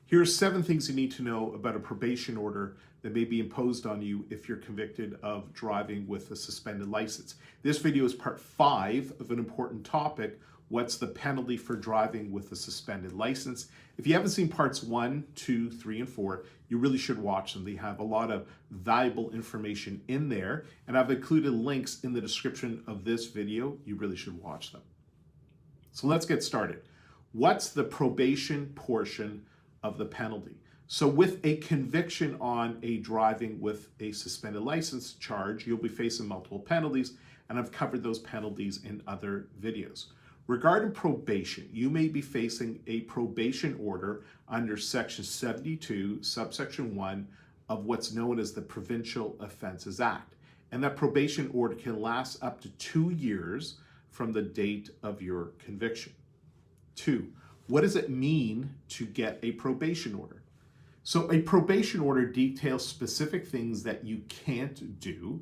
Here's 7 things you need to know about a probation order that may be imposed on you if you're convicted of driving with a suspended license. This video is part 5 of an important topic. What's the penalty for driving with a suspended license? If you haven't seen parts 1, 2, 3, and 4, you really should watch them. They have a lot of valuable information in there, and I've included links in the description of this video. You really should watch them. So let's get started. What's the probation portion of the penalty? So with a conviction on a driving with a suspended license charge, you'll be facing multiple penalties, and I've covered those penalties in other videos. Regarding probation, you may be facing a probation order under Section 72, subsection 1 of what's known as the Provincial Offences Act. And that probation order can last up to 2 years from the date of your conviction. 2, what does it mean to get a probation order? So a probation order details specific things that you can't do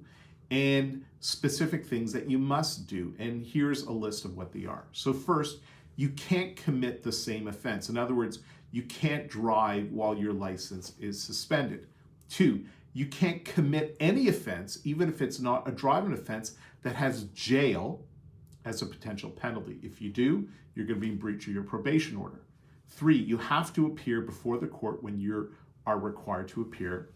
and specific things that you must do. And here's a list of what they are. So first, you can't commit the same offense. In other words, you can't drive while your license is suspended. 2, you can't commit any offense, even if it's not a driving offense, that has jail as a potential penalty. If you do, you're going to be in breach of your probation order. 3, you have to appear before the court when you are required to appear.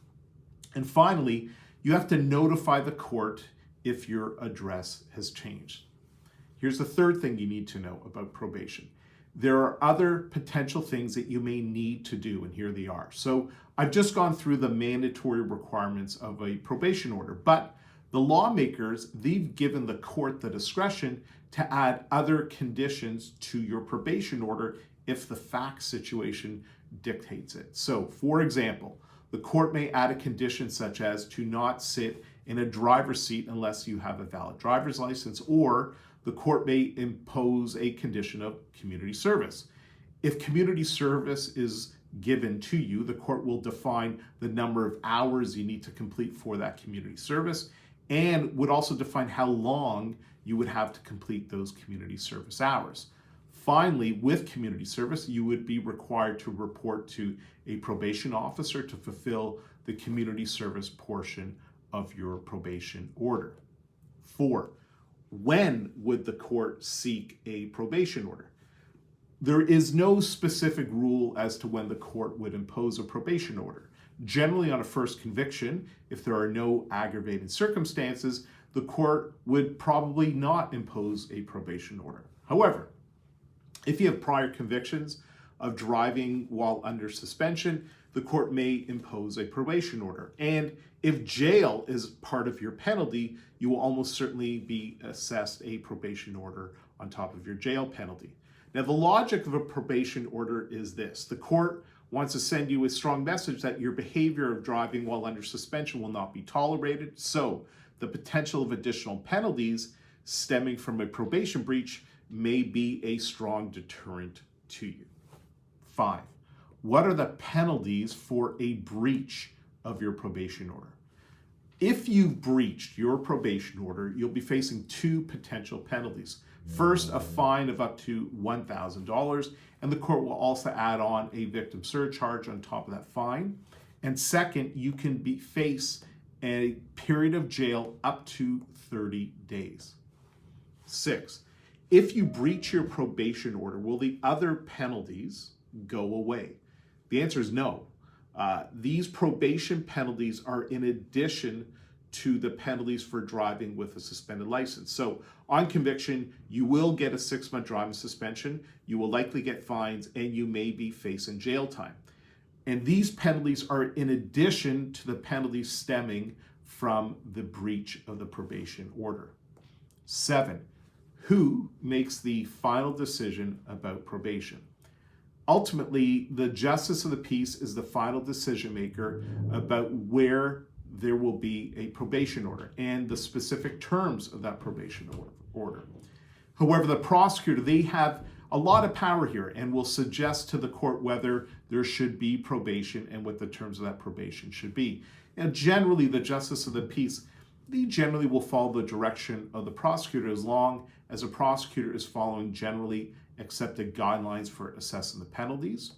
And finally, you have to notify the court if your address has changed. Here's the third thing you need to know about probation. There are other potential things that you may need to do, and here they are. So I've just gone through the mandatory requirements of a probation order, but the lawmakers, they've given the court the discretion to add other conditions to your probation order if the fact situation dictates it. So, for example, the court may add a condition such as to not sit in a driver's seat unless you have a valid driver's license, or the court may impose a condition of community service. If community service is given to you, the court will define the number of hours you need to complete for that community service, and would also define how long you would have to complete those community service hours. Finally, with community service, you would be required to report to a probation officer to fulfill the community service portion of your probation order. 4, when would the court seek a probation order? There is no specific rule as to when the court would impose a probation order. Generally, on a first conviction, if there are no aggravating circumstances, the court would probably not impose a probation order. However, if you have prior convictions of driving while under suspension, the court may impose a probation order. And if jail is part of your penalty, you will almost certainly be assessed a probation order on top of your jail penalty. Now, the logic of a probation order is this. The court wants to send you a strong message that your behavior of driving while under suspension will not be tolerated. So the potential of additional penalties stemming from a probation breach may be a strong deterrent to you. 5, what are the penalties for a breach of your probation order? If you've breached your probation order, you'll be facing 2 potential penalties. First, a fine of up to $1,000, and the court will also add on a victim surcharge on top of that fine. And second, you can face a period of jail up to 30 days. 6, if you breach your probation order, will the other penalties go away? The answer is no. These probation penalties are in addition to the penalties for driving with a suspended license. So on conviction, you will get a 6-month driving suspension, you will likely get fines, and you may be facing jail time. And these penalties are in addition to the penalties stemming from the breach of the probation order. 7, who makes the final decision about probation? Ultimately, the justice of the peace is the final decision maker about where there will be a probation order and the specific terms of that probation order. However, the prosecutor, they have a lot of power here and will suggest to the court whether there should be probation and what the terms of that probation should be. And generally, the justice of the peace, they generally will follow the direction of the prosecutor as long as the prosecutor is following generally accepted guidelines for assessing the penalties.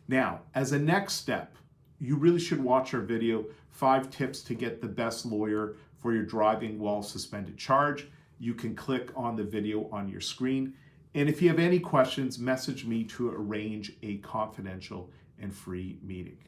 Now, as a next step, you really should watch our video, 5 tips to get the best lawyer for your driving while suspended charge. You can click on the video on your screen. And if you have any questions, message me to arrange a confidential and free meeting.